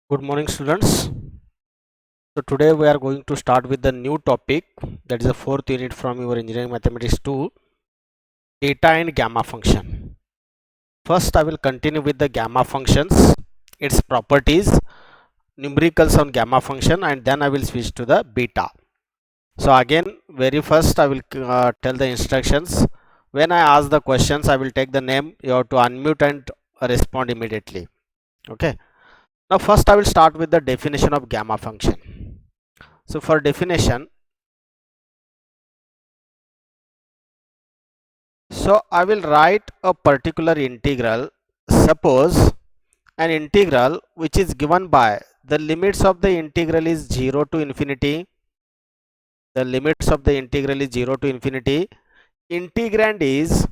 Good morning, students. So today we are going to start with the new topic, that is the fourth unit from your engineering mathematics 2, data and gamma function. First I will continue with the gamma functions, its properties, numericals on gamma function, and then I will switch to the beta. So again, very first I will tell the instructions. When I ask the questions, I will take the name. You have to unmute and respond immediately. Okay. Now first I will start with the definition of gamma function. So for definition, so I will write a particular integral. Suppose an integral which is given by the limits of the integral is 0 to infinity. The limits of the integral is 0 to infinity. Integrand is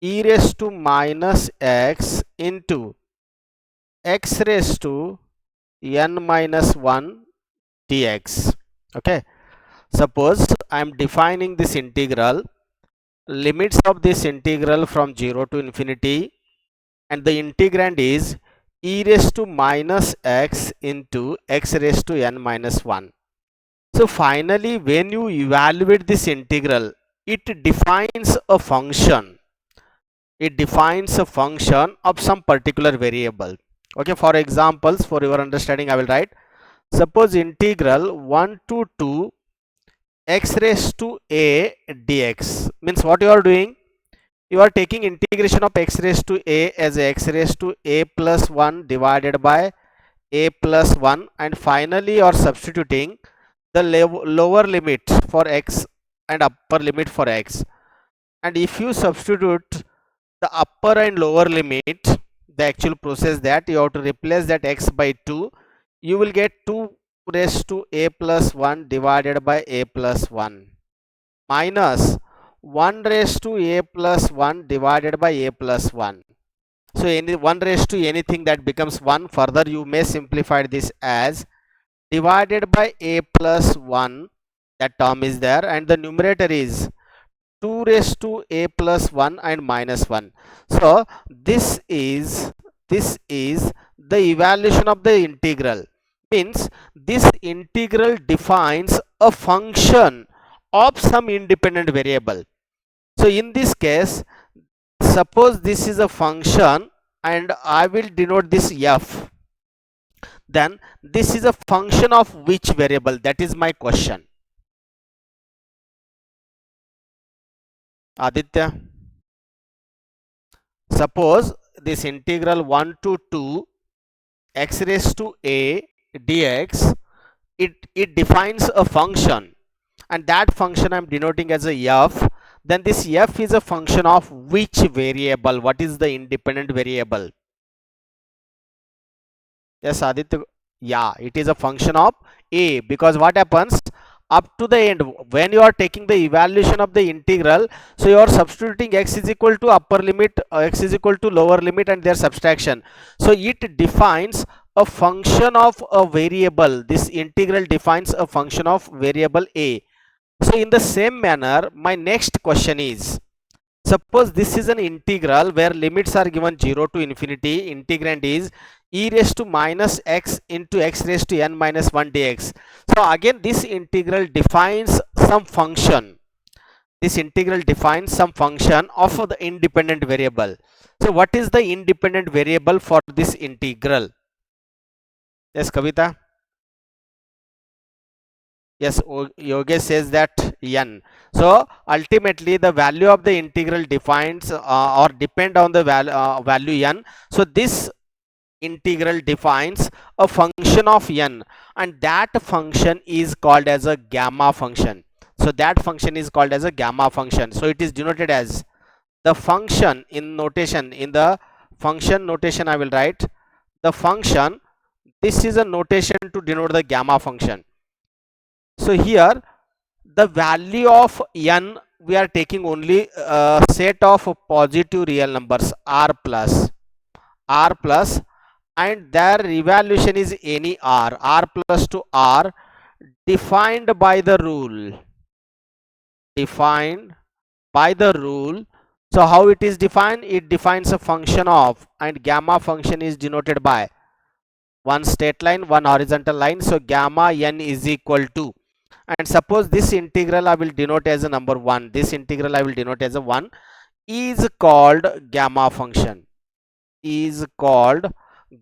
e raised to minus x into x raised to n minus 1 dx. Okay. Suppose I am defining this integral. Limits of this integral from 0 to infinity, and the integrand is e raised to minus x into x raised to n minus 1. So finally, when you evaluate this integral, it defines a function. It defines a function of some particular variable. Okay, for examples, for your understanding, I will write. Suppose integral 1 to 2 x raised to a dx means what you are doing, you are taking integration of x raised to a as x raised to a plus 1 divided by a plus 1, and finally you are substituting the lower limit for x and upper limit for x. And if you substitute the upper and lower limit, the actual process that you have to replace that x by 2, you will get 2 raised to a plus 1 divided by a plus 1 minus 1 raised to a plus 1 divided by a plus 1. So any 1 raised to anything that becomes 1. Further, you may simplify this as divided by a plus 1. That term is there, and the numerator is 2 raised to a plus 1 and minus 1. So this is the evaluation of the integral. Means this integral defines a function of some independent variable. So in this case, suppose this is a function and I will denote this f. Then this is a function of which variable? That is my question. Aditya, suppose this integral 1 to 2 x raised to a dx, it defines a function, and that function I'm denoting as a f. Then this f is a function of which variable? What is the independent variable? Yes, Aditya. Yeah, it is a function of a, because what happens up to the end when you are taking the evaluation of the integral, so you are substituting x is equal to upper limit, x is equal to lower limit, and their subtraction. So it defines a function of a variable. This integral defines a function of variable a. So in the same manner, my next question is, suppose this is an integral where limits are given 0 to infinity. Integrand is e raised to minus x into x raised to n minus 1 dx. So again, this integral defines some function. This integral defines some function of the independent variable. So what is the independent variable for this integral? Yes, Kavita. Yes, Yogesh says that n. So ultimately the value of the integral defines or depend on the value n. So this integral defines a function of n, and that function is called as a gamma function. So that function is called as a gamma function. So it is denoted as the function in notation. In the function notation, I will write the function. This is a notation to denote the gamma function. So here the value of n, we are taking only a set of positive real numbers r plus, and their evaluation is any r plus to r, defined by the rule. So how it is defined? It defines a function of, and gamma function is denoted by one straight line, one horizontal line. So gamma n is equal to, and suppose this integral I will denote as a number 1, this integral I will denote as a 1, is called gamma function, is called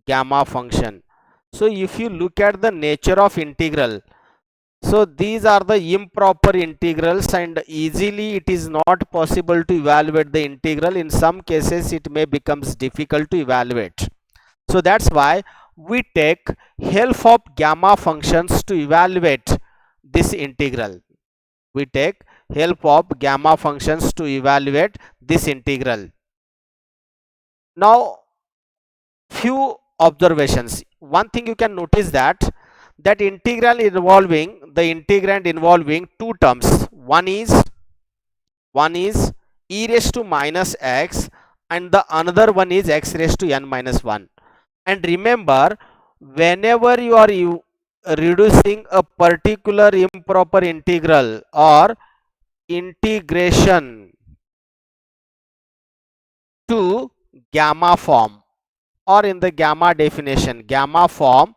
gamma function. So if you look at the nature of integral, so these are the improper integrals, and easily it is not possible to evaluate the integral. In some cases it may becomes difficult to evaluate. So that's why we take help of gamma functions to evaluate this integral. We take help of gamma functions to evaluate this integral. Now few observations. One thing you can notice that integral involving the integrand involving two terms. One is e raised to minus x, and the another one is x raised to n minus 1. And remember, whenever you are reducing a particular improper integral or integration to gamma form, or in the gamma definition, gamma form,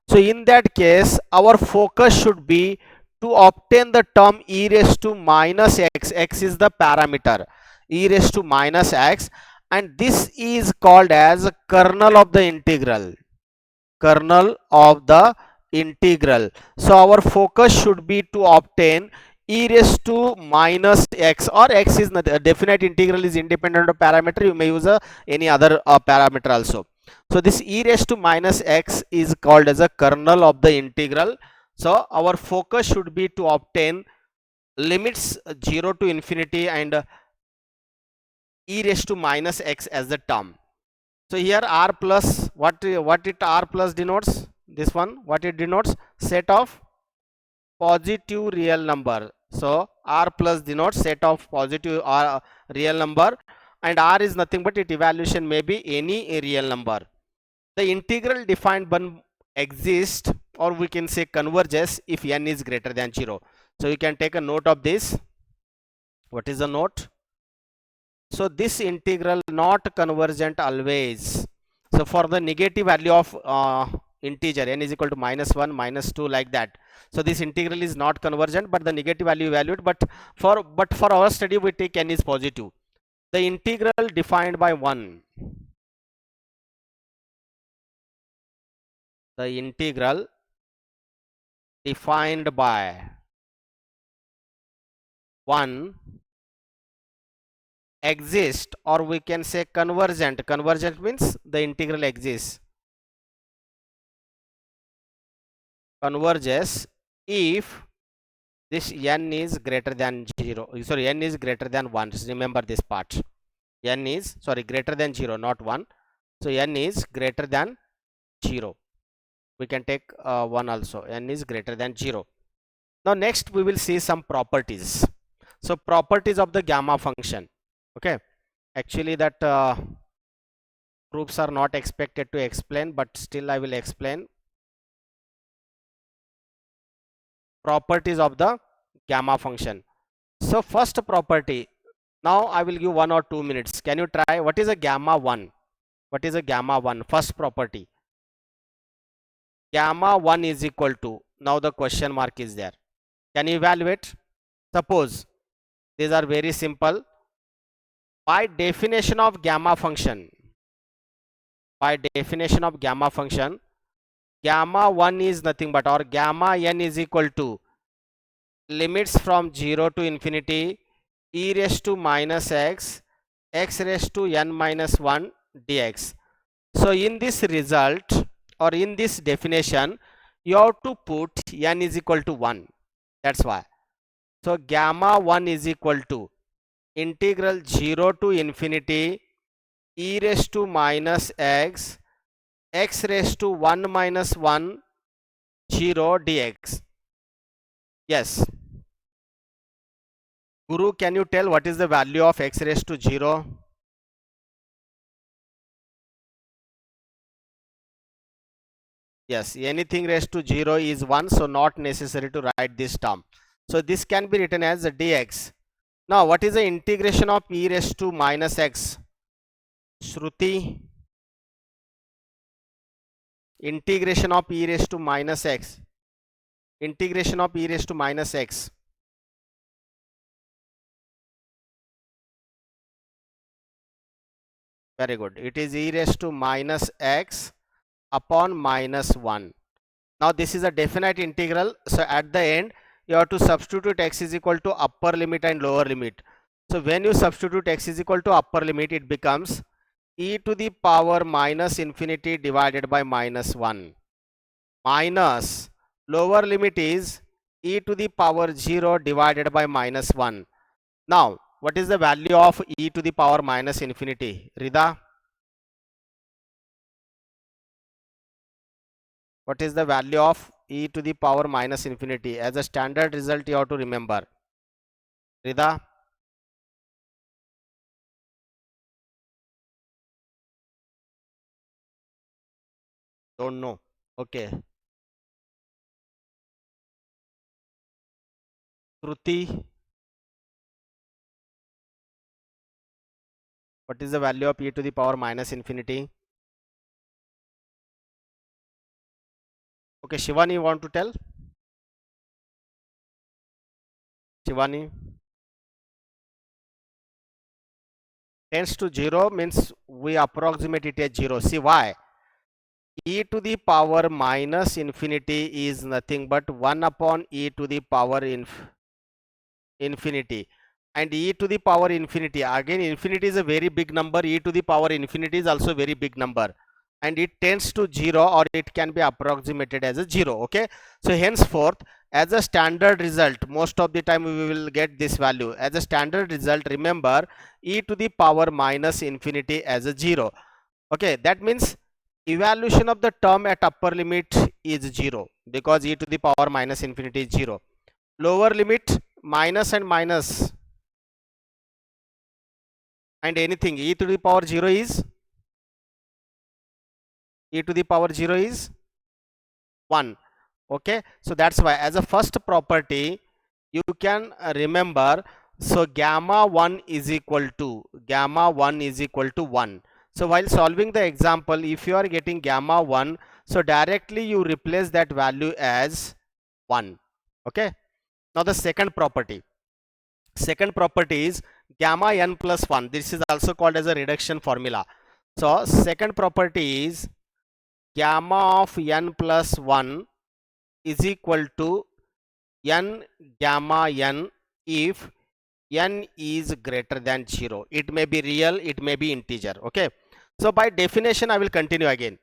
so in that case our focus should be to obtain the term e raised to minus x. X is the parameter, e raised to minus x, and this is called as kernel of the integral, kernel of the integral. So our focus should be to obtain e raised to minus x, or x is not a definite integral, is independent of parameter. You may use any other parameter also. So this e raised to minus x is called as a kernel of the integral. So our focus should be to obtain limits 0 to infinity and e raised to minus x as the term. So here r plus, what it r plus denotes, this one, what it denotes, set of positive real number. So r plus denotes set of positive or real number, and r is nothing but its evaluation may be any real number. The integral defined one exists, or we can say converges, if n is greater than 0. So you can take a note of this. What is the note? So this integral not convergent always. So for the negative value of integer n is equal to minus 1, minus 2, like that. So this integral is not convergent, but the negative value evaluate. But for our study we take n is positive. The integral defined by 1. The integral defined by 1 exist, or we can say convergent. Convergent means the integral exists, converges if this n is greater than 0, sorry, n is greater than 1. Remember this part, n is, sorry, greater than 0, not 1. So n is greater than 0. We can take 1 also, n is greater than 0. Now next we will see some properties. So properties of the gamma function. Okay, actually that groups are not expected to explain, but still I will explain properties of the gamma function. So first property, now I will give 1 or 2 minutes. Can you try? What is a gamma 1? What is a gamma 1? First property, gamma 1 is equal to, now the question mark is there. Can you evaluate? Suppose these are very simple. By definition of gamma function, by definition of gamma function, gamma 1 is nothing but, or gamma n is equal to limits from 0 to infinity e raised to minus x, x raised to n minus 1 dx. So in this result, or in this definition, you have to put n is equal to 1. That's why. So gamma 1 is equal to integral 0 to infinity e raised to minus x, x raised to 1 minus 1 0 dx. Yes, Guru, can you tell what is the value of x raised to 0? Yes, anything raised to 0 is 1, so not necessary to write this term. So this can be written as dx. Now what is the integration of e raised to minus x? Shruti, integration of e raised to minus x, integration of e raised to minus x. Very good. It is e raised to minus x upon minus 1. Now this is a definite integral, so at the end you have to substitute x is equal to upper limit and lower limit. So when you substitute x is equal to upper limit, it becomes e to the power minus infinity divided by minus 1 minus lower limit is e to the power 0 divided by minus 1. Now what is the value of e to the power minus infinity, Rida? What is the value of e to the power minus infinity? As a standard result you have to remember. Rida? Don't know. Okay. Shruti, what is the value of e to the power minus infinity? Okay, Shivani, you want to tell? Shivani, tends to 0 means we approximate it as 0. See why? E to the power minus infinity is nothing but 1 upon e to the power infinity, and e to the power infinity, again infinity is a very big number, e to the power infinity is also very big number, and it tends to 0 or it can be approximated as a 0. Okay, so henceforth as a standard result, most of the time we will get this value as a standard result. Remember e to the power minus infinity as a 0. Okay, that means evaluation of the term at upper limit is 0 because e to the power minus infinity is 0. Lower limit minus and minus and anything e to the power 0 is e to the power 0 is 1. Okay, so that's why as a first property you can remember, so gamma 1 is equal to 1. So while solving the example, if you are getting gamma 1, so directly you replace that value as 1. Okay, now the second property is gamma n plus 1. This is also called as a reduction formula. So second property is gamma of n plus 1 is equal to n gamma n if n is greater than 0. It may be real, it may be integer. Okay, so by definition I will continue again.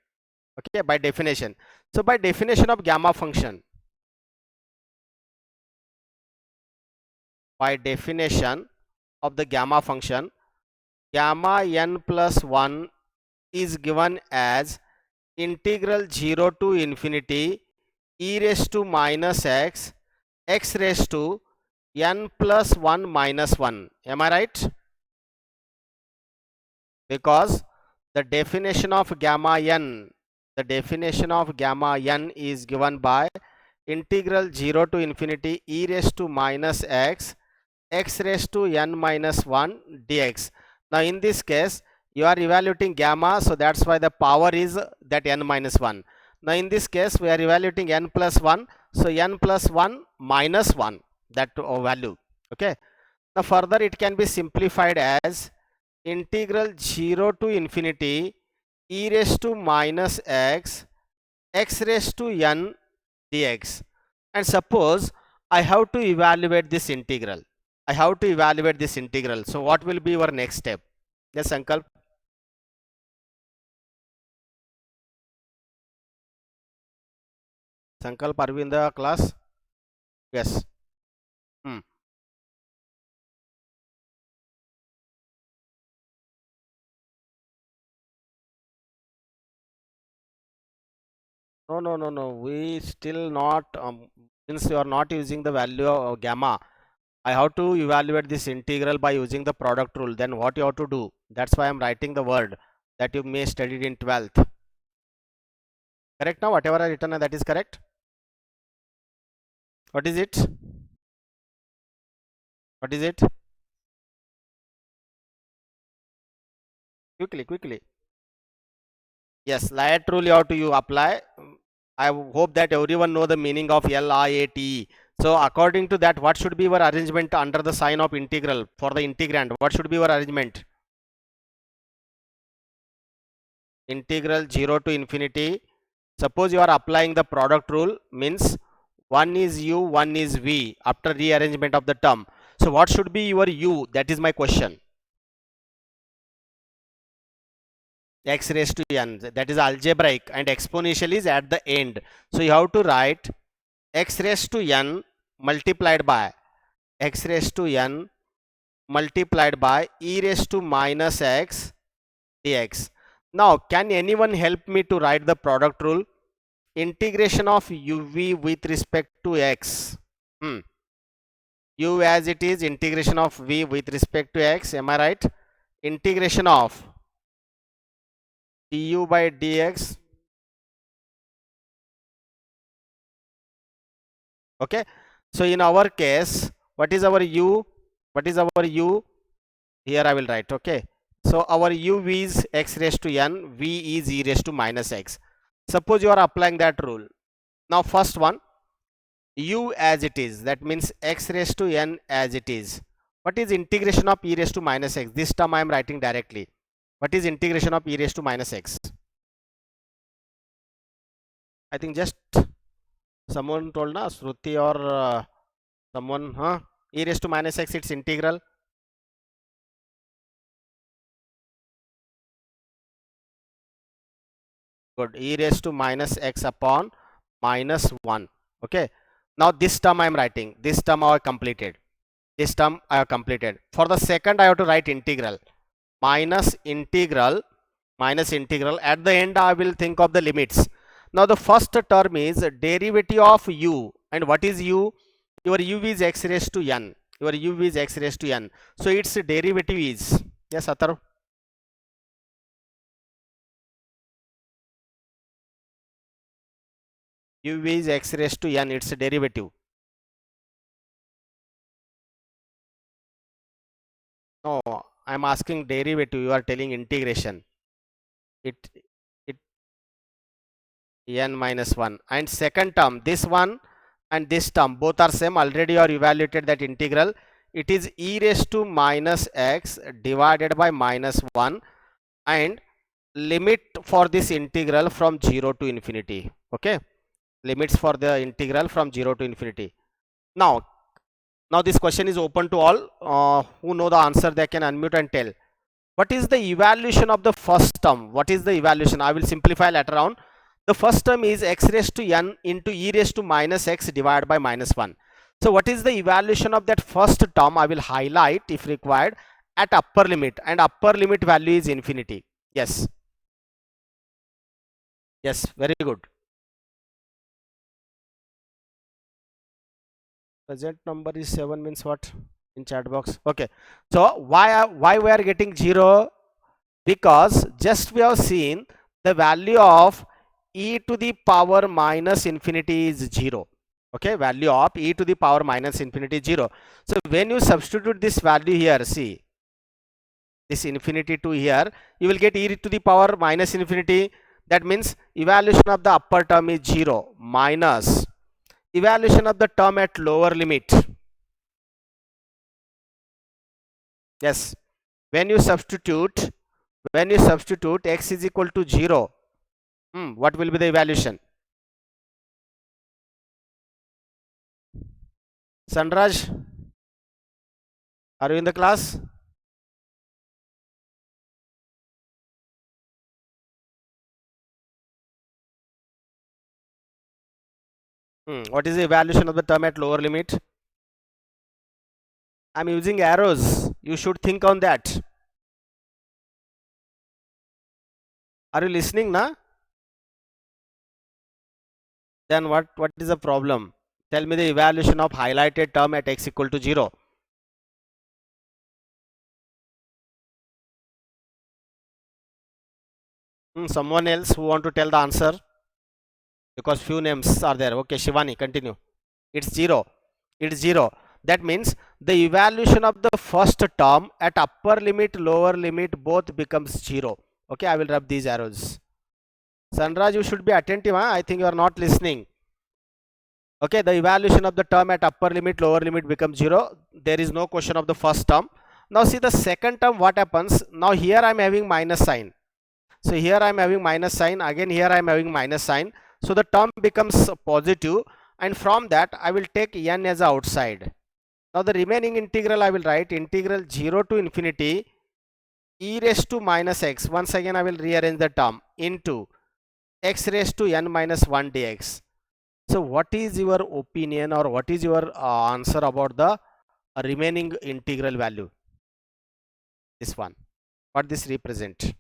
Okay, by definition, so by definition of gamma function, by definition of the gamma function, gamma n plus 1 is given as integral 0 to infinity e raised to minus x, x raised to n plus 1 minus 1. Am I right? Because the definition of gamma n, is given by integral 0 to infinity e raised to minus x, x raised to n minus 1 dx. Now in this case you are evaluating gamma, so that's why the power is that n minus 1. Now in this case we are evaluating n plus 1, so n plus 1 minus 1, that value. Okay, now further it can be simplified as integral 0 to infinity e raised to minus x, x raised to n dx. And suppose I have to evaluate this integral. So what will be your next step? Yes, Sankalp. Sankalp, are we in the class? Yes. Hmm. No. We still not, since you are not using the value of gamma, I have to evaluate this integral by using the product rule. Then what you have to do? That's why I'm writing the word that you may studied in 12th. Correct now? Whatever I written, that is correct. What is it? What is it? Quickly. Yes, light rule you apply. I hope that everyone know the meaning of LIATE. So according to that, what should be our arrangement under the sign of integral for the integrand? What should be our arrangement? Integral 0 to infinity. Suppose you are applying the product rule, means one is u, one is v after rearrangement of the term. So what should be your u? That is my question. X raised to n, that is algebraic, and exponential is at the end. So you have to write x raised to n multiplied by x raised to n multiplied by e raised to minus x dx. Now can anyone help me to write the product rule? Integration of uv with respect to x. U as it is, integration of v with respect to x, am I right? Integration of du by dx. Okay, so in our case, what is our u? What is our u? Here I will write. Okay, so our u is x raised to n, v is e raised to minus x. Suppose you are applying that rule. Now first one, u as it is, that means x raised to n as it is. What is integration of e raised to minus x? This term I am writing directly. What is integration of e raised to minus x? I think just someone told na, Shruti or someone, huh? E raised to minus x, its integral. Good. E raised to minus x upon minus 1. Okay. Now this term I am writing. This term I have completed. This term I have completed. For the second I have to write integral. Minus integral. Minus integral. At the end I will think of the limits. Now the first term is derivative of u. And what is u? Your u is x raised to n. Your u is x raised to n. So its derivative is, yes Atharv? U is x raised to n, its derivative. No, I am asking derivative. You are telling integration. It n minus 1. And second term, this one and this term both are same. Already you are evaluated that integral. It is e raised to minus x divided by minus 1, and limit for this integral from 0 to infinity. Okay, limits for the integral from 0 to infinity. Now this question is open to all. Who know the answer, they can unmute and tell. What is the evaluation of the first term? What is the evaluation? I will simplify later on. The first term is x raised to n into e raised to minus x divided by minus 1. So what is the evaluation of that first term? I will highlight if required at upper limit, and upper limit value is infinity. Yes. Yes, very good. Present number is 7 means what in chat box? Okay. So why we are getting 0? Because just we have seen the value of e to the power minus infinity is 0. Okay, value of e to the power minus infinity is 0. So when you substitute this value here, see this infinity to here, you will get e to the power minus infinity. That means evaluation of the upper term is 0 minus evaluation of the term at lower limit. Yes, when you substitute x is equal to 0, what will be the evaluation? Sanraj, are you in the class? What is the evaluation of the term at lower limit? I'm using arrows. You should think on that. Are you listening, na? Then what is the problem? Tell me the evaluation of highlighted term at x equal to 0. Someone else who want to tell the answer? Because few names are there. Okay, Shivani, continue. It's 0. It's 0. That means the evaluation of the first term at upper limit, lower limit both becomes 0. Okay, I will rub these arrows. Sanraj, you should be attentive. Huh? I think you are not listening. Okay, the evaluation of the term at upper limit, lower limit becomes 0. There is no question of the first term. Now see the second term, what happens? Now here I am having minus sign. So here I am having minus sign. Again here I am having minus sign. So the term becomes positive, and from that I will take n as outside. Now the remaining integral I will write integral 0 to infinity e raised to minus x. Once again I will rearrange the term into x raised to n minus 1 dx. So what is your opinion, or what is your answer about the remaining integral value? This one. What this represent?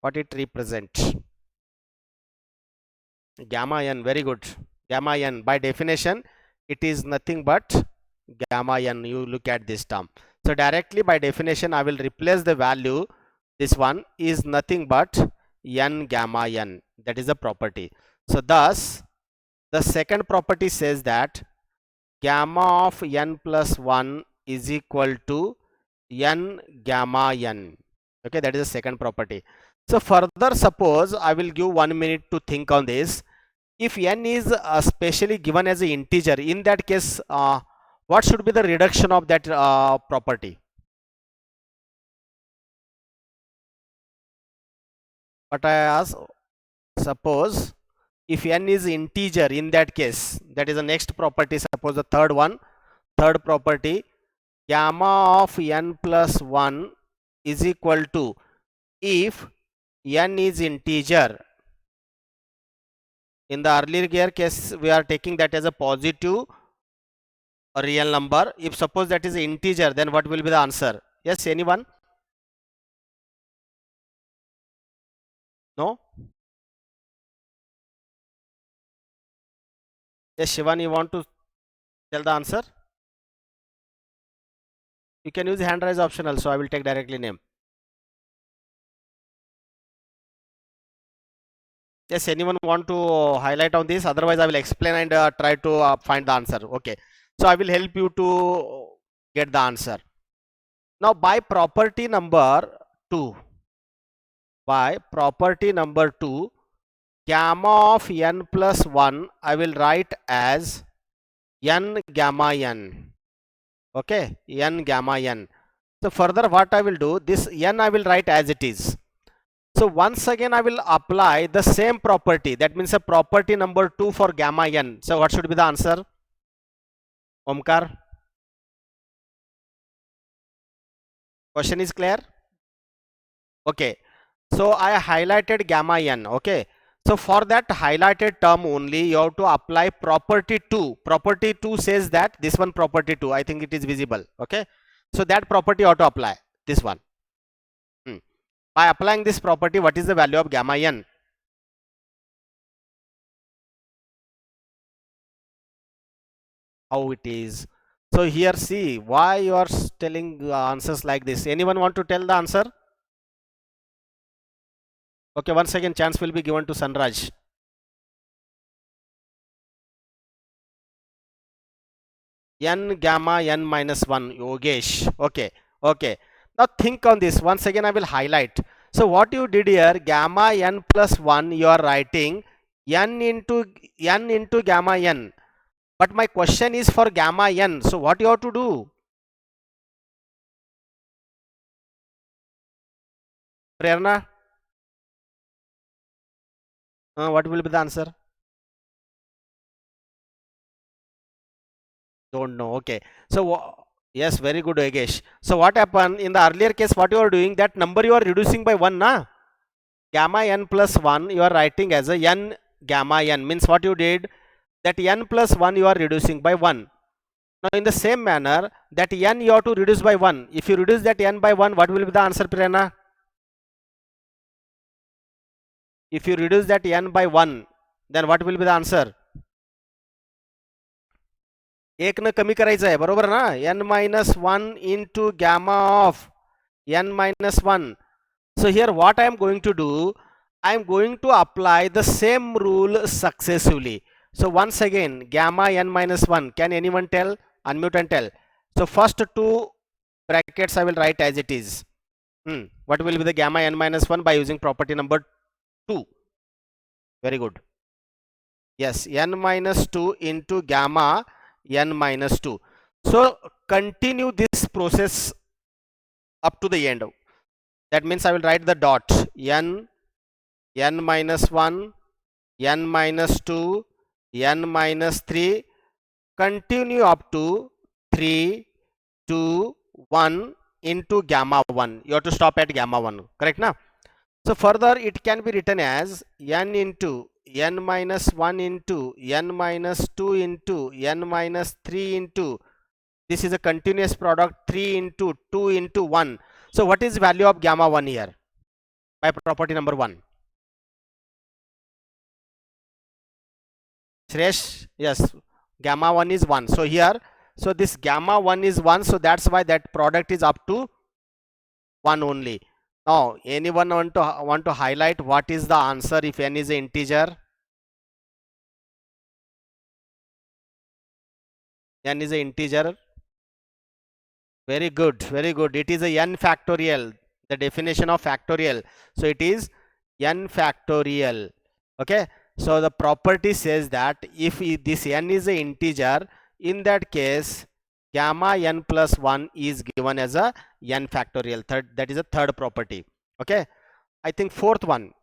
What it represent? Gamma n. Very good. Gamma n. By definition, it is nothing but gamma n. You look at this term. So directly by definition, I will replace the value. This one is nothing but n gamma n. That is a property. So thus, the second property says that gamma of n plus 1 is equal to n gamma n. Okay, that is the second property. So further, suppose I will give 1 minute to think on this. If n is specially given as an integer, in that case, what should be the reduction of that property? But I ask, suppose if n is integer, in that case, that is the next property. Suppose the third one, third property, gamma of n plus 1 is equal to, if n is integer. In the earlier case, we are taking that as a positive or real number. If suppose that is integer, then what will be the answer? Yes, anyone? No? Yes, Shivan, you want to tell the answer? You can use hand raise option also. I will take directly name. Yes, anyone want to highlight on this? Otherwise, I will explain and try to find the answer. Okay. So I will help you to get the answer. Now by property number 2, gamma of n plus 1 I will write as n gamma n. Okay, n gamma n. So further what I will do, this n I will write as it is. So once again I will apply the same property, that means a property number 2 for gamma n. So what should be the answer? Omkar, question is clear? Okay, so I highlighted gamma n. Okay, so for that highlighted term only you have to apply property 2. Property 2 says that this one, property 2, I think it is visible. Okay, so that property you have to apply, this one. By applying this property, what is the value of gamma n? How it is? So here see, why you are telling answers like this. Anyone want to tell the answer? Okay, once again chance will be given to Sanraj. N gamma n minus 1, Yogesh. Okay, okay. Now think on this. Once again I will highlight. So what you did here, gamma n plus 1, you are writing n into gamma n. But my question is for gamma n. So what you have to do? Prerna? What will be the answer? Don't know. Okay. So yes, very good, Yogesh. So what happened in the earlier case? What you are doing? That number you are reducing by 1, na? Gamma n plus 1 you are writing as a n gamma n, means what you did, that n plus 1 you are reducing by 1. Now in the same manner, that n you have to reduce by 1. If you reduce that n by 1, what will be the answer, Prerna? If you reduce that n by 1, then what will be the answer? 1 न कमी करायचं आहे, बरोबर ना? n minus 1 into gamma of n minus 1. So here what I am going to do, I am going to apply the same rule successively. So once again, gamma n minus 1, can anyone tell? Unmute and tell. So first two brackets I will write as it is. What will be the gamma n minus 1 by using property number 2? Very good. Yes, n minus 2 into gamma n minus 2. So continue this process up to the end. That means I will write the dot n minus 1, n minus 2, n minus 3, continue up to 3, 2, 1 into gamma 1. You have to stop at gamma 1, correct now? So further it can be written as n into n minus 1 into n minus 2 into n minus 3 into, this is a continuous product, 3 into 2 into 1. So what is value of gamma 1 here by property number 1? Suresh, yes, gamma 1 is 1. So here, so this gamma 1 is 1, so that's why that product is up to 1 only. Now anyone want to highlight what is the answer if n is an integer? N is an integer. Very good, very good. It is a n factorial, the definition of factorial. So it is n factorial. Okay, so the property says that if this n is an integer, in that case gamma n plus 1 is given as a n factorial. Third, that is a third property. Okay, I think fourth one.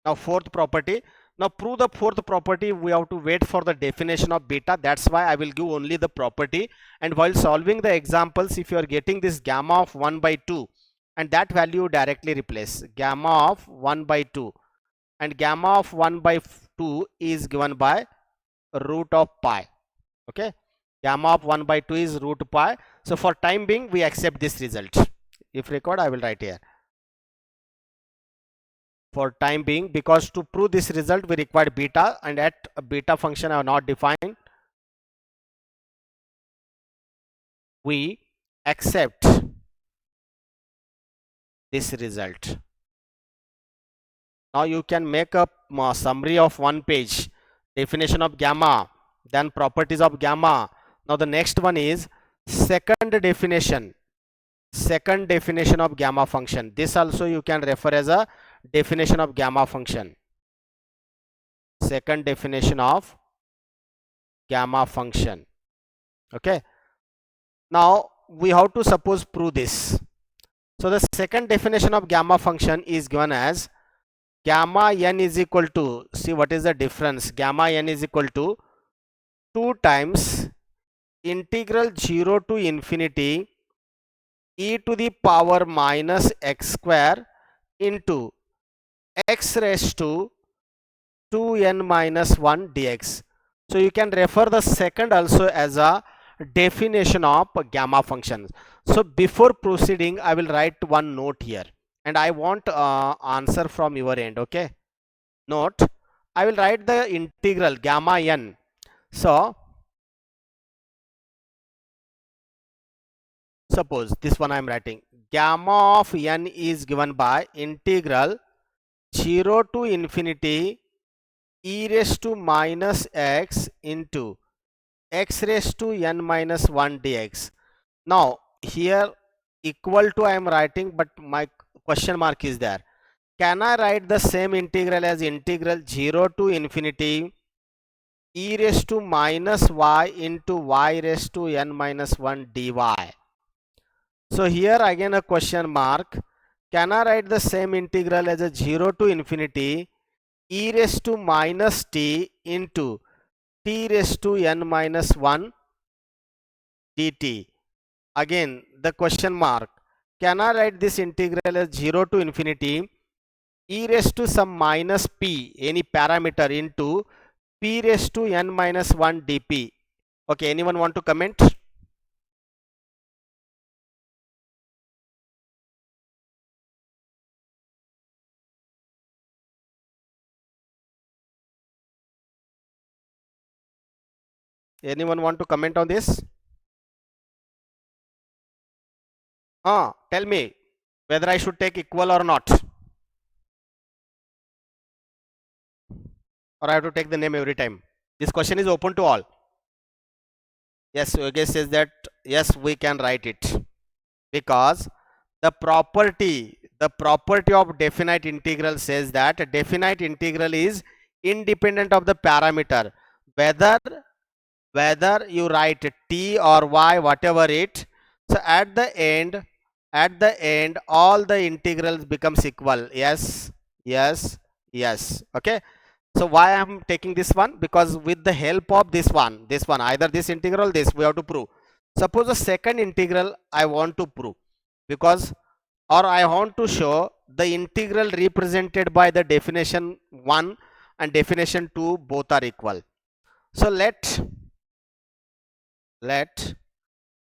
Now fourth property. Now prove the fourth property, we have to wait for the definition of beta. That's why I will give only the property. And while solving the examples, if you are getting this gamma of 1 by 2 and that value directly replace gamma of 1 by 2, and gamma of 1 by 2 is given by root of pi. Okay, gamma of 1 by 2 is root pi. So for time being we accept this result. If required I will write here. For time being, because to prove this result we require beta, and at a beta function I have not defined, we accept this result. Now you can make a summary of 1 page, definition of gamma, then properties of gamma. Now the next one is second definition of gamma function. This also you can refer as a definition of gamma function. Second definition of gamma function. Okay, now we have to suppose prove this. So the second definition of gamma function is given as gamma n is equal to, see what is the difference, gamma n is equal to 2 times integral 0 to infinity e to the power minus x square into x raised to 2n minus 1 dx. So you can refer the second also as a definition of gamma functions. So before proceeding I will write one note here, and I want answer from your end. Okay, note, I will write the integral gamma n. So suppose this one I am writing, gamma of n is given by integral 0 to infinity e raised to minus x into x raised to n minus 1 dx. Now here equal to I am writing, but my question mark is there. Can I write the same integral as integral 0 to infinity e raised to minus y into y raised to n minus 1 dy? So here again a question mark. Can I write the same integral as a 0 to infinity e raised to minus t into t raised to n minus 1 dt? Again the question mark. Can I write this integral as 0 to infinity e raised to some minus p, any parameter, into p raised to n minus 1 dp? Okay, anyone want to comment? Anyone want to comment on this? Tell me whether I should take equal or not, or I have to take the name every time. This question is open to all. Yes, Yogesh says that yes, we can write it. because the property of definite integral says that a definite integral is independent of the parameter, whether you write t or y, whatever it. So at the end all the integrals becomes equal. Yes, yes, yes. Okay, so why I am taking this one? Because with the help of this one, either this integral, this we have to prove. Suppose the second integral I want to prove, because or I want to show the integral represented by the definition 1 and definition 2 both are equal. So let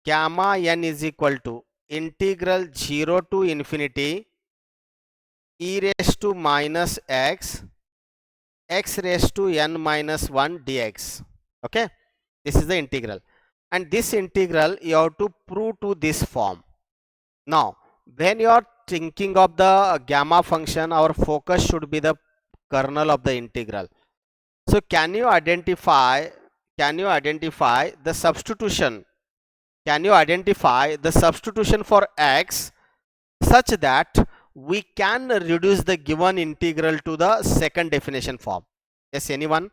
gamma n is equal to integral 0 to infinity e raised to minus x raised to n minus 1 dx. Okay, this is the integral, and this integral you have to prove to this form. Now when you are thinking of the gamma function, our focus should be the kernel of the integral. So can you identify the substitution? Can you identify the substitution for x such that we can reduce the given integral to the second definition form? Yes, anyone?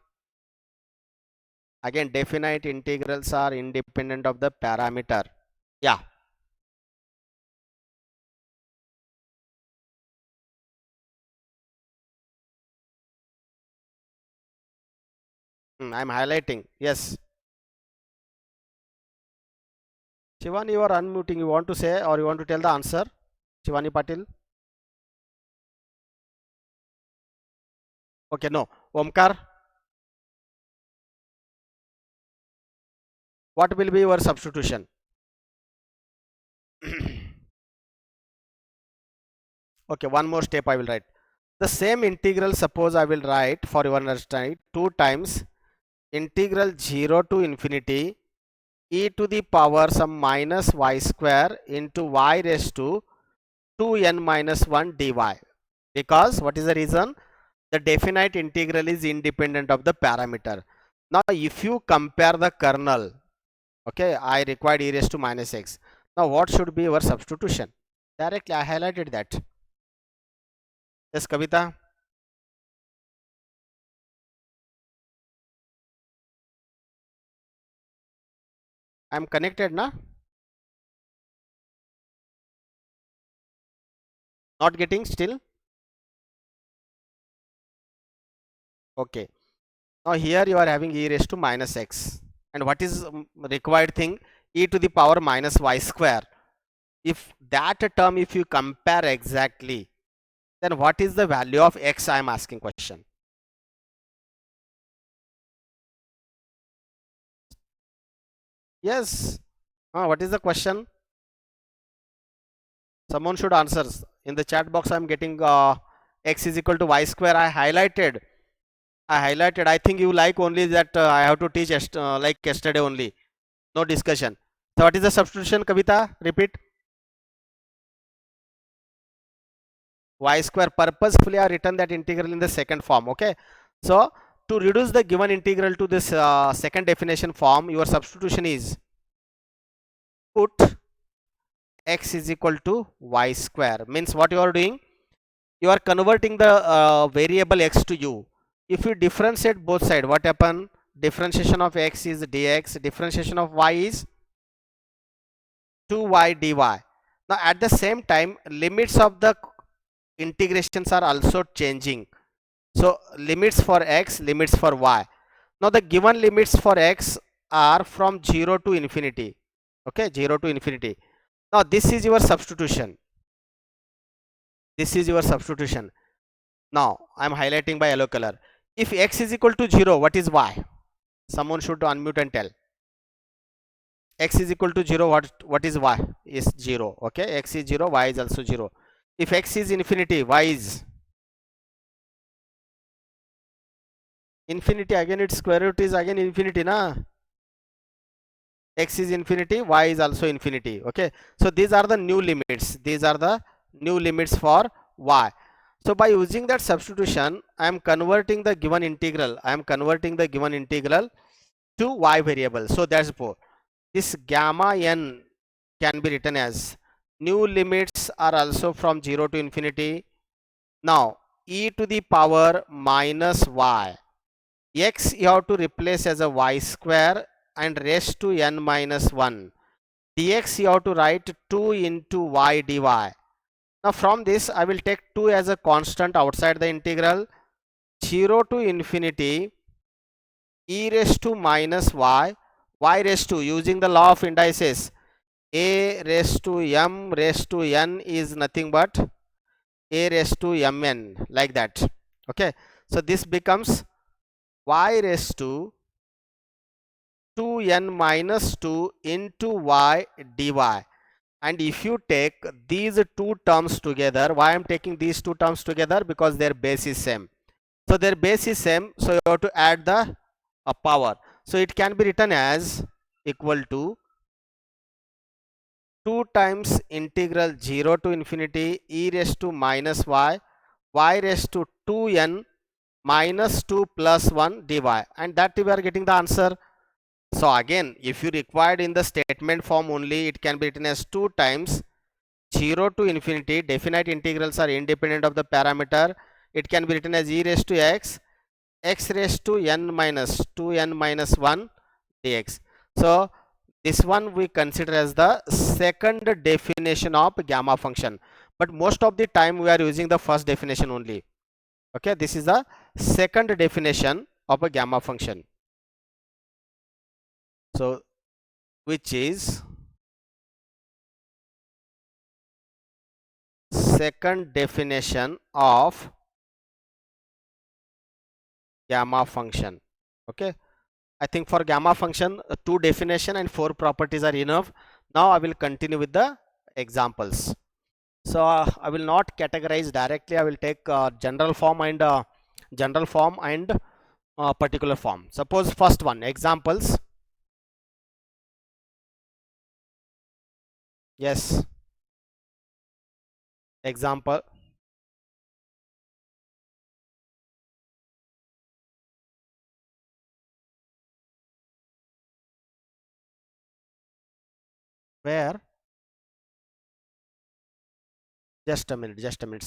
Again, definite integrals are independent of the parameter. Yeah. I'm highlighting. Yes. Shivani, you are unmuting. You want to say or you want to tell the answer? Shivani Patil. Okay, no. Omkar, what will be your substitution? Okay, one more step I will write. The same integral, suppose I will write for your understanding 2 times integral 0 to infinity e to the power some minus y square into y raised to 2n minus 1 dy. Because what is the reason? The definite integral is independent of the parameter. Now if you compare the kernel, okay, I required e raised to minus x. Now what should be your substitution? Directly I highlighted that. Yes, Kavita. I am connected, na? Not getting still? Okay. Now here you are having e raised to minus x. And what is required thing? E to the power minus y square. If that term, if you compare exactly, then what is the value of x? I am asking question. Yes. What is the question? Someone should answer. In the chat box I am getting x is equal to y square. I highlighted. I think you like only that I have to teach like yesterday only. No discussion. So what is the substitution, Kavita? Repeat. Y square. Purposefully I written that integral in the second form. Okay. So to reduce the given integral to this second definition form, your substitution is put x is equal to y square. Means what you are doing? You are converting the variable x to u. If you differentiate both sides, what happen? Differentiation of x is dx, differentiation of y is 2y dy. Now at the same time, limits of the integrations are also changing. So limits for x, limits for y. Now the given limits for x are from 0 to infinity. Okay, 0 to infinity. Now this is your substitution. This is your substitution. Now I am highlighting by yellow color. If x is equal to 0, what is y? Someone should unmute and tell. X is equal to 0, what is y? Is 0. Okay, x is 0, y is also 0. If x is infinity, y is infinity. Again its square root is again infinity, na? X is infinity, y is also infinity. Okay, so these are the new limits. These are the new limits for y. So by using that substitution, I am converting the given integral. I am converting the given integral to y variable. So therefore, this gamma n can be written as New limits are also from 0 to infinity. Now e to the power minus y, x you have to replace as a y square and raised to n minus 1. Dx you have to write 2 into y dy. Now from this I will take 2 as a constant outside the integral. 0 to infinity e raised to minus y, y raised to, using the law of indices, a raised to m raised to n is nothing but a raised to mn, like that. Okay, so this becomes y raised to 2n minus 2 into y dy. And if you take these two terms together, why I'm taking these two terms together? Because their base is same. So their base is same, so you have to add the power. So it can be written as equal to 2 times integral 0 to infinity e raised to minus y raised to 2n minus 2 plus 1 dy, and that we are getting the answer. So again, if you required in the statement form only, it can be written as 2 times 0 to infinity, definite integrals are independent of the parameter. It can be written as e raised to x raised to n minus 2n minus 1 dx. So this one we consider as the second definition of gamma function, but most of the time we are using the first definition only. Okay, this is the second definition of a gamma function. So which is second definition of gamma function. Okay, I think for gamma function 2 definition and 4 properties are enough. Now I will continue with the examples. So I will not categorize directly, I will take general form and particular form. Suppose first one, examples. Yes, example. Where? Just a minute,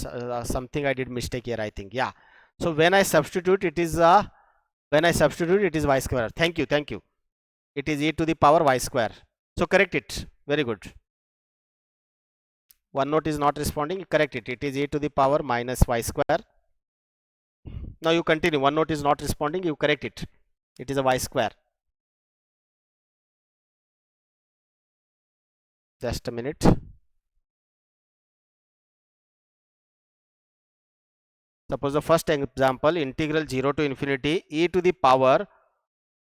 something I did mistake here, I think. Yeah, so when I substitute, it is y square. Thank you, it is e to the power y square. So correct it. Very good. OneNote is not responding. Correct it. It is e to the power minus y square. Now you continue. OneNote is not responding. You correct it. It is a y square. Just a minute. Suppose the first example, integral 0 to infinity e to the power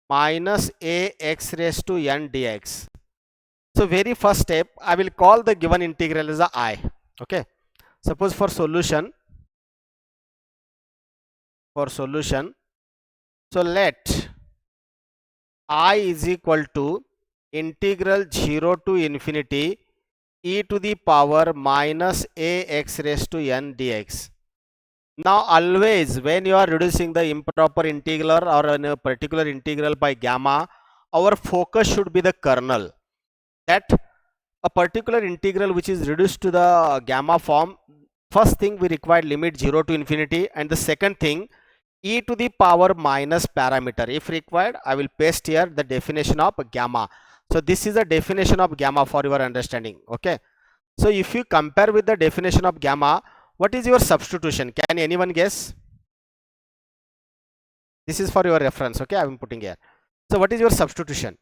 minus a x raised to n dx. So very first step, I will call the given integral as a I. Okay. Suppose for solution, so let I is equal to integral 0 to infinity e to the power minus a x raised to n dx. Now always when you are reducing the improper integral or a particular integral by gamma, our focus should be the kernel. That a particular integral which is reduced to the gamma form, first thing we require limit 0 to infinity, and the second thing e to the power minus parameter. If required, I will paste here the definition of gamma. So this is the definition of gamma for your understanding. Okay, so if you compare with the definition of gamma, what is your substitution? Can anyone guess? This is for your reference. Okay, I am putting here. So what is your substitution?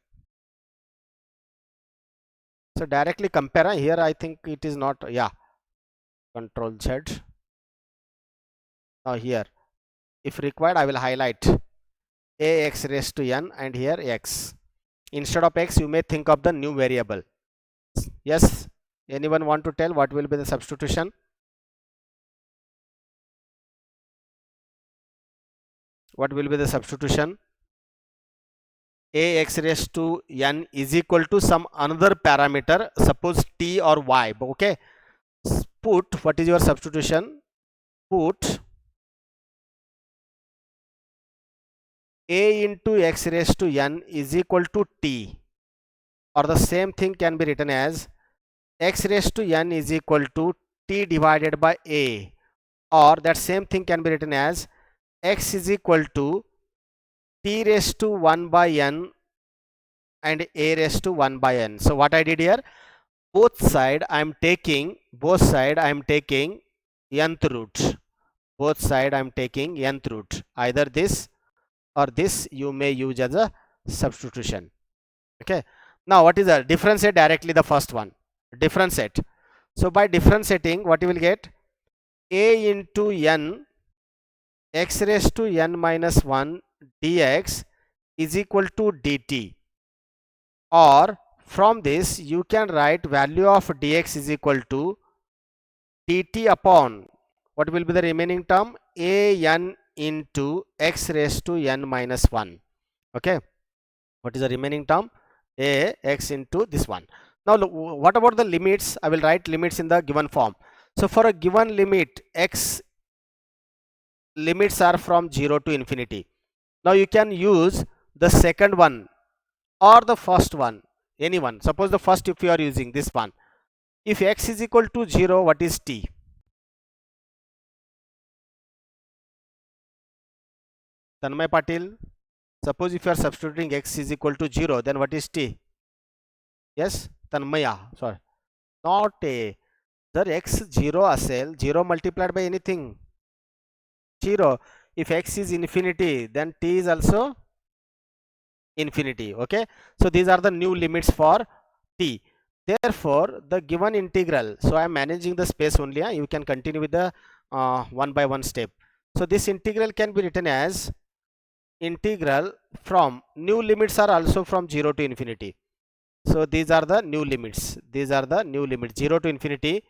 So directly compare here. I think it is not. Yeah, Control Z. Now here, if required, I will highlight ax raised to n and here x. Instead of x, you may think of the new variable. Yes, anyone want to tell what will be the substitution? What will be the substitution? Ax raised to n is equal to some another parameter, suppose t or y. Okay, put, what is your substitution? Put a into x raised to n is equal to t, or the same thing can be written as x raised to n is equal to t divided by a, or that same thing can be written as x is equal to t raised to 1 by n and a raised to 1 by n. So what I did here, both side I am taking nth root. Both side I am taking nth root. Either this or this you may use as a substitution. Okay. Now what is the differentiate directly the first one? Differentiate. So by differentiating, what you will get? A into n x raised to n minus 1 dx is equal to dt, or from this you can write value of dx is equal to dt upon what will be the remaining term, a n into x raised to n minus 1. Okay, what is the remaining term? A x into this one. Now look, what about the limits? I will write limits in the given form. So for a given limit x, limits are from 0 to infinity. Now you can use the second one or the first one, any one. Suppose the first, if you are using this one, if x is equal to 0, what is t? Tanmay Patil, suppose if you are substituting x is equal to 0, then what is t? Yes, Tanmaya, sorry, not a. Jar x 0 असेल, 0 multiplied by anything, 0. If x is infinity, then t is also infinity. Okay, so these are the new limits for t. Therefore the given integral, so I am managing the space only, you can continue with the one by one step. So this integral can be written as integral from, new limits are also from 0 to infinity. So these are the new limits, 0 to infinity,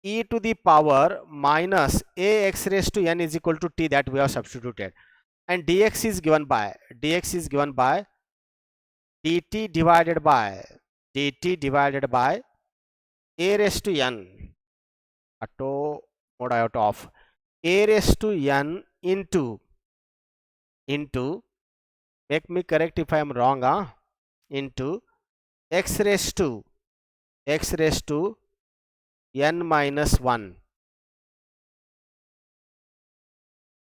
e to the power minus ax raised to n is equal to t, that we have substituted, and dx is given by dt divided by a raised to n, auto mode iota off, a raised to n into make me correct if I am wrong, into x raised to n minus 1.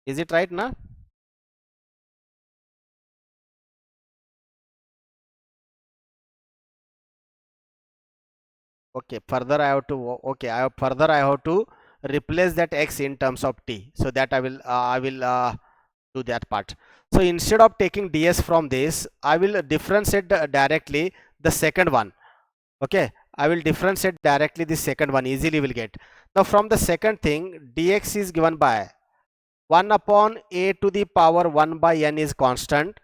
Is it right now? Okay, further I have to, I have to replace that x in terms of t, so that I will do that part. So instead of taking ds from this, I will differentiate directly the second one. Okay, I will differentiate directly the second one, easily will get. Now from the second thing, dx is given by 1 upon a to the power 1 by n is constant,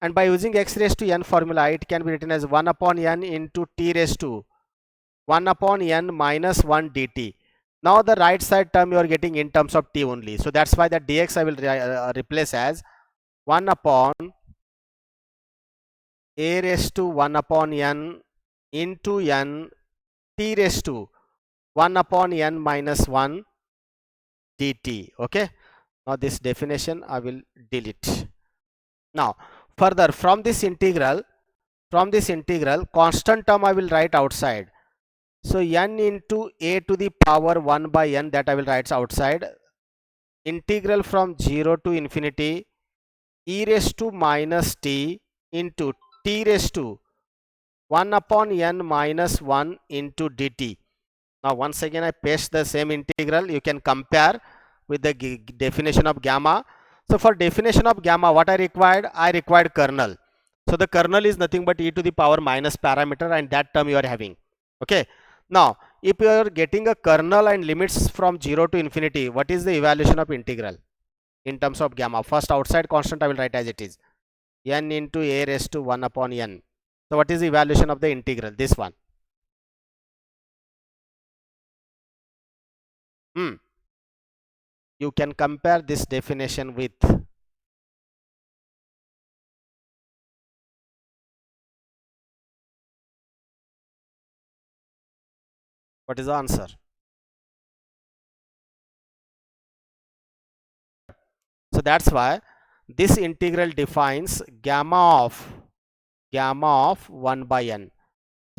and by using x raised to n formula, it can be written as 1 upon n into t raised to 1 upon n minus 1 dt. Now the right side term you are getting in terms of t only, so that's why the dx I will replace as 1 upon a raised to 1 upon n into n t raised to 1 upon n minus 1 dt. Okay, now this definition I will delete. Now further, from this integral, constant term I will write outside. So n into a to the power 1 by n, that I will write outside. Integral from 0 to infinity e raised to minus t into t raised to 1 upon n minus 1 into dt. Now once again I paste the same integral, you can compare with the definition of gamma. So for definition of gamma, what I required kernel. So the kernel is nothing but e to the power minus parameter, and that term you are having. Okay, now if you are getting a kernel and limits from 0 to infinity, what is the evaluation of integral in terms of gamma? First, outside constant I will write as it is, n into a raised to 1 upon n. So what is the evaluation of the integral? This one. You can compare this definition with, what is the answer? So that's why this integral defines gamma of 1 by n.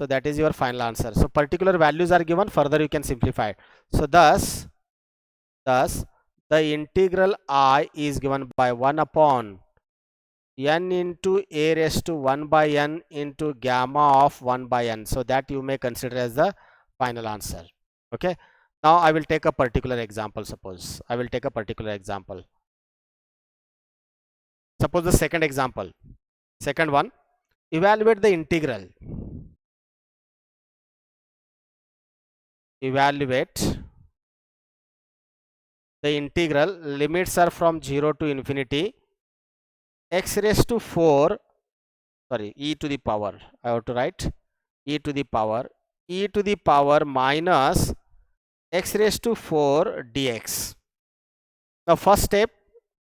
So that is your final answer. So particular values are given, further you can simplify it. So thus the integral I is given by 1 upon n into a raised to 1 by n into gamma of 1 by n. So that you may consider as the final answer. Okay. Now I will take a particular example. Suppose I will take a particular example. Suppose the second example, second one, evaluate the integral. Evaluate the integral, limits are from 0 to infinity, x raised to 4, sorry, e to the power, I have to write e to the power minus x raised to 4 dx. Now first step,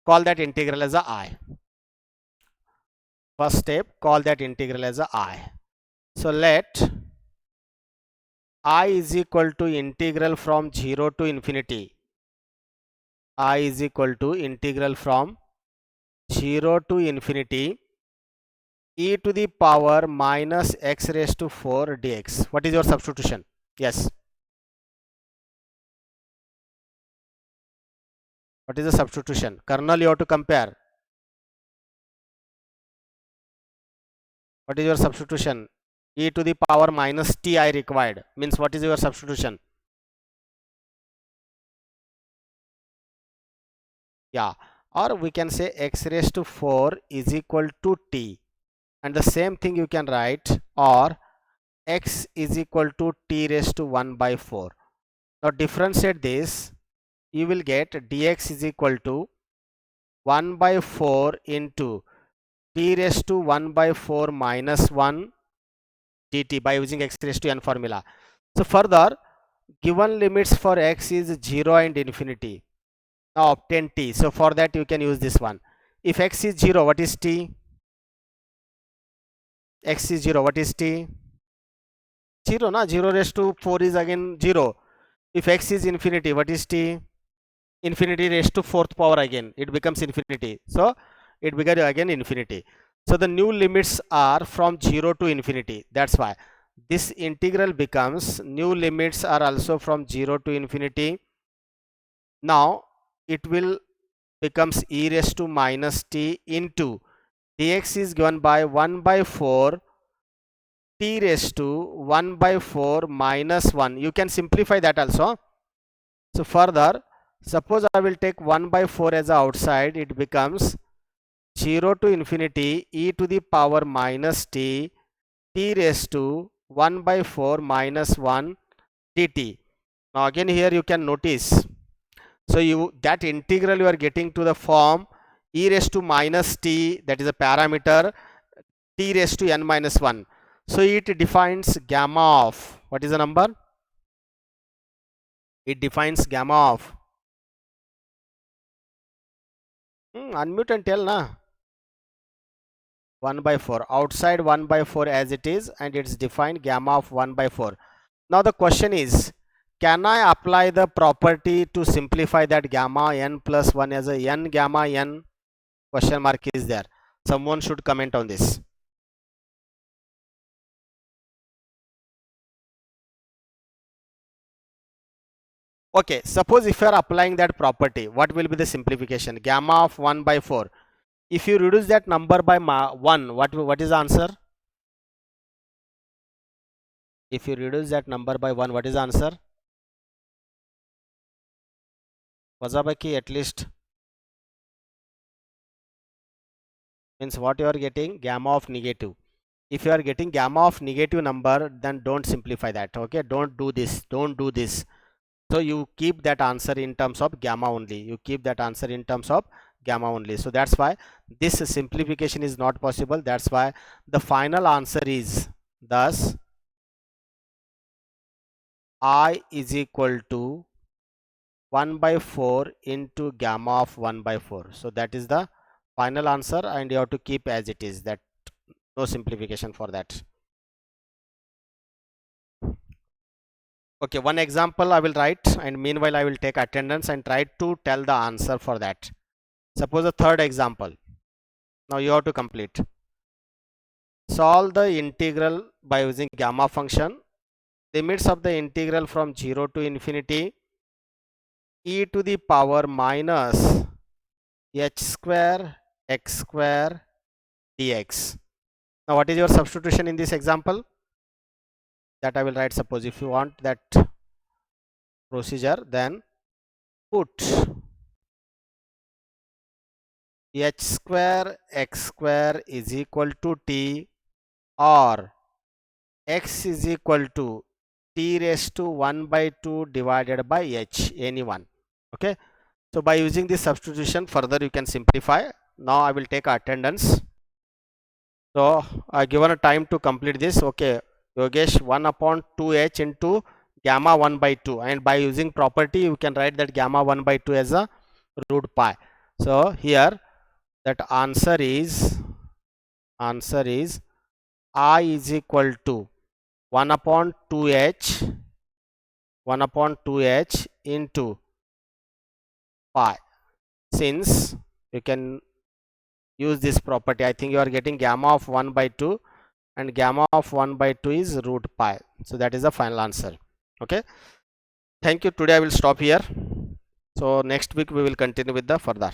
call that integral as a I. First step, call that integral as a I. So let I is equal to integral from 0 to infinity. I is equal to integral from 0 to infinity e to the power minus x raised to 4 dx. What is your substitution? Yes. What is the substitution? Kernel you have to compare. What is your substitution? E to the power minus t I required. Means what is your substitution? Yeah. Or we can say x raised to 4 is equal to t. And the same thing you can write, or x is equal to t raised to 1 by 4. Now differentiate this. You will get dx is equal to 1 by 4 into t raised to 1 by 4 minus 1 dt by using x raised to n formula. So further, given limits for x is 0 and infinity. Now obtain t. So for that you can use this one. If x is 0, what is t? X is 0, what is t? 0 na, 0 raised to 4 is again 0. If x is infinity, what is t? Infinity raised to 4th power, again it becomes infinity. So it becomes again infinity. So the new limits are from 0 to infinity. That's why this integral becomes, new limits are also from 0 to infinity. Now it will becomes e raised to minus t into dx is given by 1 by 4 t raised to 1 by 4 minus 1. You can simplify that also. So further, suppose I will take 1 by 4 as outside, it becomes 0 to infinity e to the power minus t raised to 1 by 4 minus 1 dt. Now again here you can notice, so that integral you are getting to the form e raised to minus t, that is a parameter, t raised to n minus 1. So it defines gamma of, what is the number? It defines gamma of, unmute and tell na, 1 by 4, outside 1 by 4 as it is, and it's defined gamma of 1 by 4. Now the question is, can I apply the property to simplify that gamma n plus 1 as a n gamma n? Question mark is there. Someone should comment on this. Okay, suppose if you are applying that property, what will be the simplification? Gamma of 1 by 4. If you reduce that number by 1, what is the answer? If you reduce that number by 1, what is the answer? Wazabaki, at least. Means what you are getting? Gamma of negative. If you are getting gamma of negative number, then don't simplify that. Okay, don't do this. Don't do this. So you keep that answer in terms of gamma only. You keep that answer in terms of gamma only. So that's why this simplification is not possible. That's why the final answer is, thus I is equal to 1 by 4 into gamma of 1 by 4. So that is the final answer, and you have to keep as it is, that no simplification for that. Okay, one example I will write, and meanwhile I will take attendance and try to tell the answer for that. Suppose a third example. Now you have to complete. solve the integral by using gamma function. Limits of the integral from 0 to infinity, e to the power minus h square x square dx. Now what is your substitution in this example? That I will write. Suppose if you want that procedure, then put h square x square is equal to t, or x is equal to t raised to 1 by 2 divided by h, any one. Okay, so by using this substitution further you can simplify. Now I will take attendance. So I given a time to complete this. Okay, Yogesh, 1 upon 2h into gamma 1 by 2, and by using property you can write that gamma 1 by 2 as a root pi. So here that answer is I is equal to 1 upon 2h into pi. Since you can use this property, I think you are getting gamma of 1 by 2, and gamma of 1 by 2 is root pi. So that is the final answer. Okay, thank you. Today I will stop here. So next week we will continue with the further.